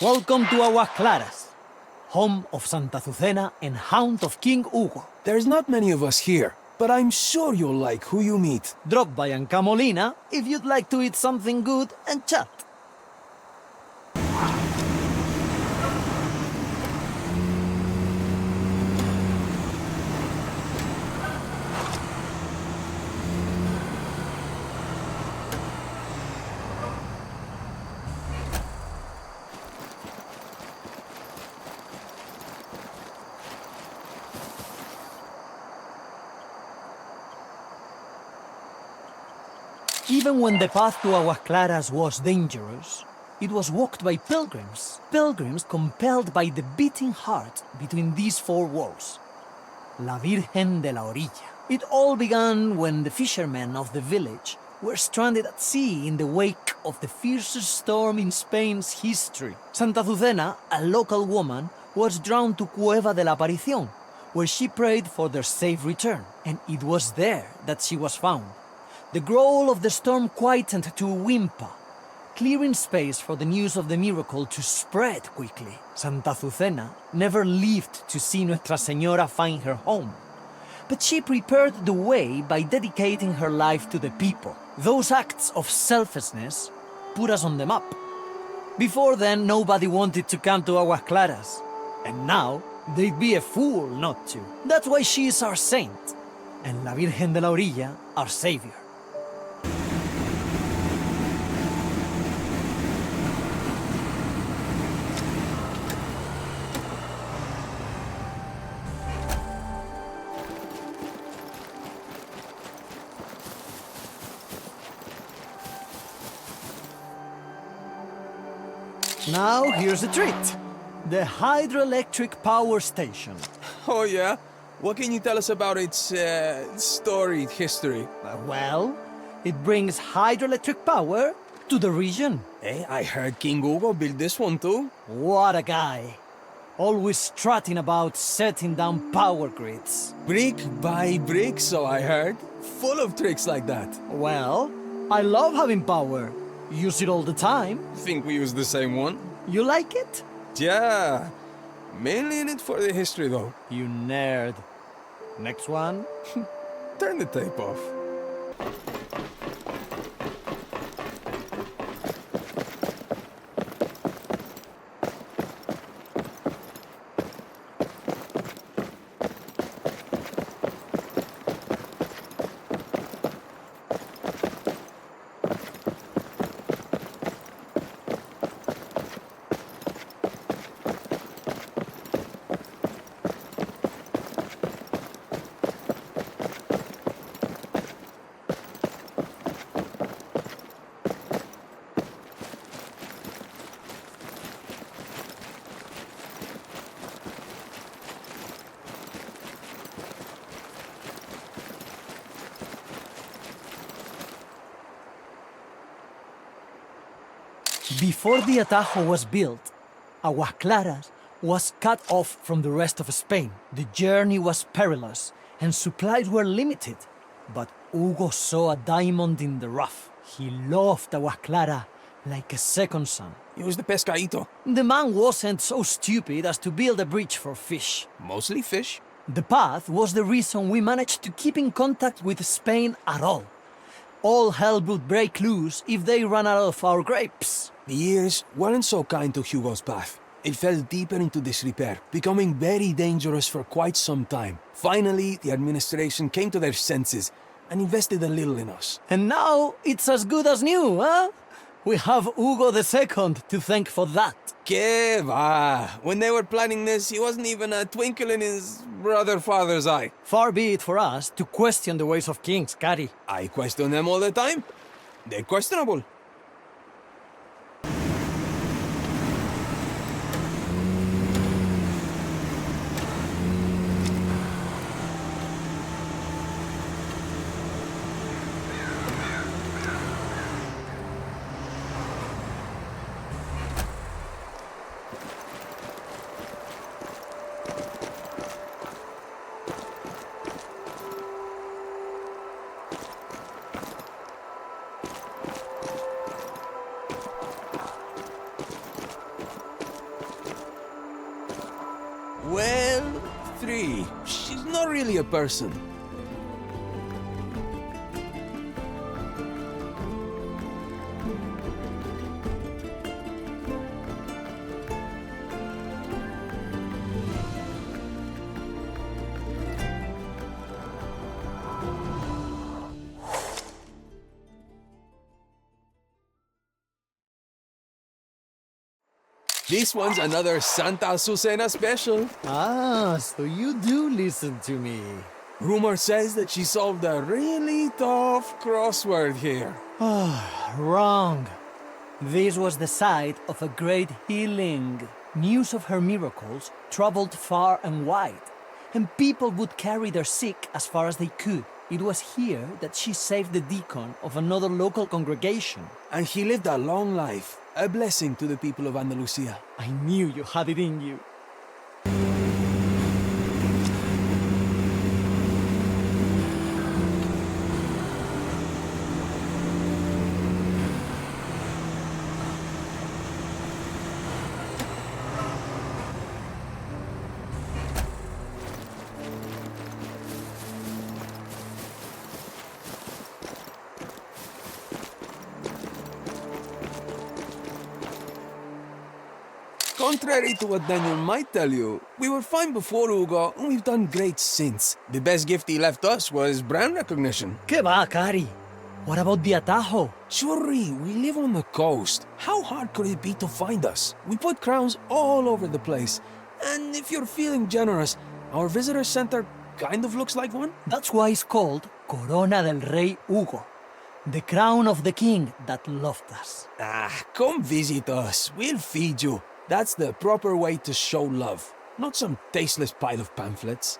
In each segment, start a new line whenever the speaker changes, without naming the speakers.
Welcome to Aguas Claras, home of Santa Azucena and haunt of King Hugo.
There's not many of us here, but I'm sure you'll like who you meet.
Drop by Anca Molina if you'd like to eat something good and chat. Even when the path to Aguas Claras was dangerous, it was walked by pilgrims. Pilgrims compelled by the beating heart between these four walls. La Virgen de la Orilla. It all began when the fishermen of the village were stranded at sea in the wake of the fiercest storm in Spain's history. Santa Azucena, a local woman, was drawn to Cueva de la Aparición, where she prayed for their safe return, and it was there that she was found. The growl of the storm quietened to a whimper, clearing space for the news of the miracle to spread quickly. Santa Azucena never lived to see Nuestra Señora find her home, but she prepared the way by dedicating her life to the people. Those acts of selflessness put us on the map. Before then, nobody wanted to come to Aguas Claras, and now they'd be a fool not to. That's why she is our saint, and La Virgen de la Orilla our savior. Now, here's the treat. The Hidroelectric power station.
Oh yeah? What can you tell us about its storied history?
Well, it brings hydroelectric power to the region.
Hey, I heard King Hugo built this one too.
What a guy. Always strutting about setting down power grids.
Brick by brick, so I heard. Full of tricks like that.
Well, I love having power. Use it all the time.
Think we use the same one?
You like it?
Yeah. Mainly in it for the history though.
You nerd. Next one.
Turn the tape off.
Before the Atajo was built, Aguas Claras was cut off from the rest of Spain. The journey was perilous and supplies were limited. But Hugo saw a diamond in the rough. He loved Aguas Claras like a second son.
It was the pescadito.
The man wasn't so stupid as to build a bridge for fish.
Mostly fish.
The path was the reason we managed to keep in contact with Spain at all. All hell would break loose if they ran out of our grapes.
The years weren't so kind to Hugo's path. It fell deeper into disrepair, becoming very dangerous for quite some time. Finally, the administration came to their senses and invested a little in us.
And now it's as good as new, huh? We have Hugo II to thank for that.
Que va! When they were planning this, he wasn't even a twinkle in his brother father's eye.
Far be it for us to question the ways of kings, Cari.
I question them all the time. They're questionable. 3. She's not really a person. This one's another Santa Azucena special.
Ah, so you do listen to me.
Rumor says that she solved a really tough crossword here.
Wrong. This was the site of a great healing. News of her miracles traveled far and wide, and people would carry their sick as far as they could. It was here that she saved the deacon of another local congregation.
And he lived a long life, a blessing to the people of Andalusia.
I knew you had it in you.
Contrary to what Daniel might tell you, we were fine before Hugo, and we've done great since. The best gift he left us was brand recognition.
¿Qué va, Cari? What about the Atajo?
Churri, we live on the coast. How hard could it be to find us? We put crowns all over the place. And if you're feeling generous, our visitor center kind of looks like one.
That's why it's called Corona del Rey Hugo, the crown of the king that loved us.
Come visit us. We'll feed you. That's the proper way to show love, not some tasteless pile of pamphlets.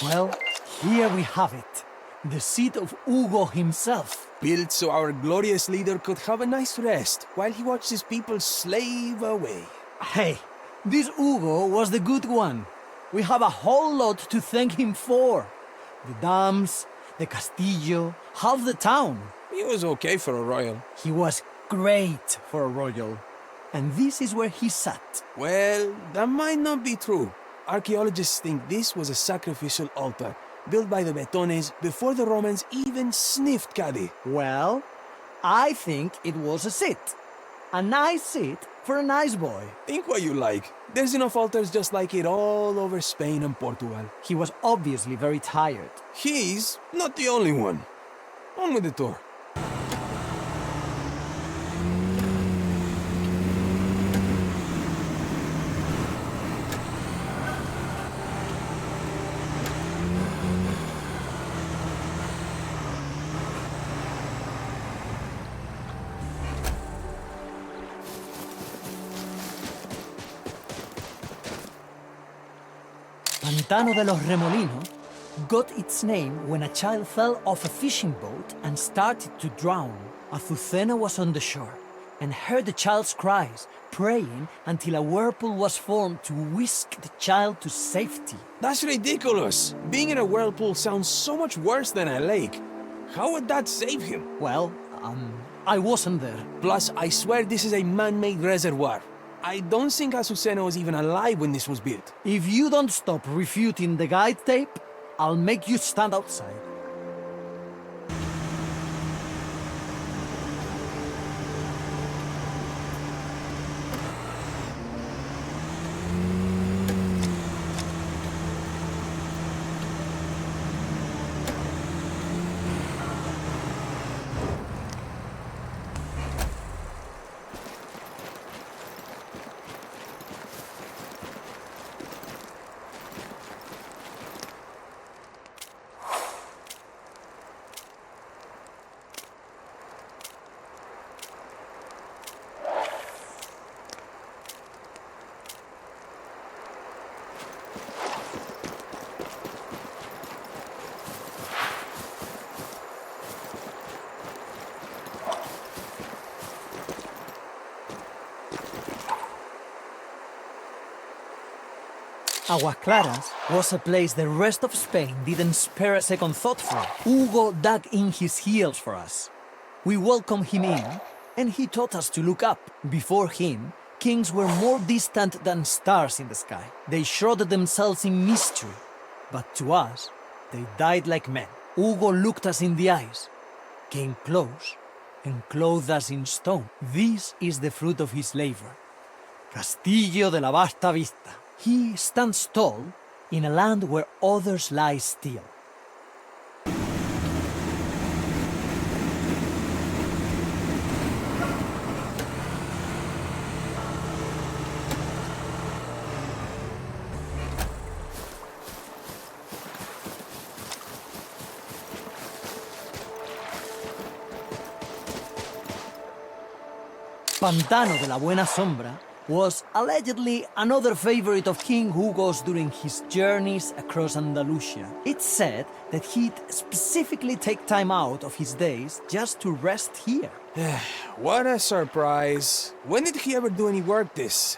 Well, here we have it. The seat of Hugo himself.
Built so our glorious leader could have a nice rest while he watched his people slave away.
Hey, this Hugo was the good one. We have a whole lot to thank him for. The dams, the Castillo, half the town.
He was okay for a royal.
He was great for a royal. And this is where he sat.
Well, that might not be true. Archaeologists think this was a sacrificial altar, built by the Betones before the Romans even sniffed Cadiz.
Well, I think it was a seat. A nice seat for a nice boy.
Think what you like. There's enough altars just like it all over Spain and Portugal.
He was obviously very tired.
He's not the only one. On with the tour.
Pantano de los Remolinos got its name when a child fell off a fishing boat and started to drown. Azucena was on the shore and heard the child's cries, praying until a whirlpool was formed to whisk the child to safety.
That's ridiculous. Being in a whirlpool sounds so much worse than a lake. How would that save him?
Well, I wasn't there.
Plus, I swear this is a man-made reservoir. I don't think Azucena was even alive when this was built.
If you don't stop refuting the guide tape, I'll make you stand outside. Aguas Claras was a place the rest of Spain didn't spare a second thought for. Hugo dug in his heels for us. We welcomed him in, and he taught us to look up. Before him, kings were more distant than stars in the sky. They shrouded themselves in mystery, but to us, they died like men. Hugo looked us in the eyes, came close, and clothed us in stone. This is the fruit of his labor. Castillo de la Vasta Vista. He stands tall in a land where others lie still. Pantano de la Buena Sombra was allegedly another favorite of King Hugo's during his journeys across Andalusia. It's said that he'd specifically take time out of his days just to rest here.
What a surprise. When did he ever do any work, this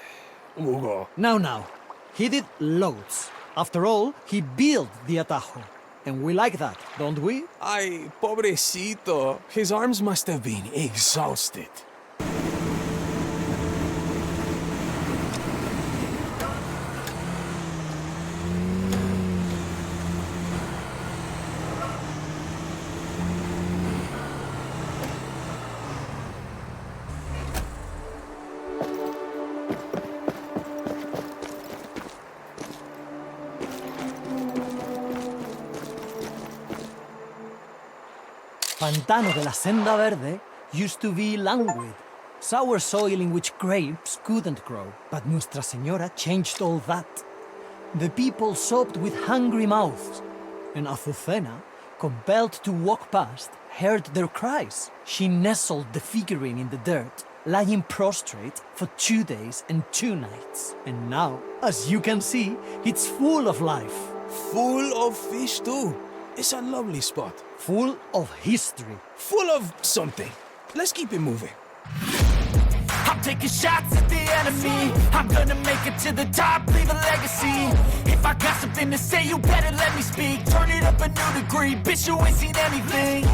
Hugo?
Now. He did loads. After all, he built the Atajo. And we like that, don't we?
Ay, pobrecito. His arms must have been exhausted.
Pantano de la Senda Verde used to be languid, sour soil in which grapes couldn't grow. But Nuestra Señora changed all that. The people sobbed with hungry mouths, and Azucena, compelled to walk past, heard their cries. She nestled the figurine in the dirt, lying prostrate for 2 days and 2 nights. And now, as you can see, it's full of life.
Full of fish, too. It's a lovely spot.
Full of history.
Full of something. Let's keep it moving.
I'm taking shots at the enemy. I'm gonna make it to the top, leave a legacy. If I got something to say, you better let me speak. Turn it up a new degree, bitch, you ain't seen anything.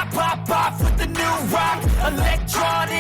I pop off with the new rock, electronic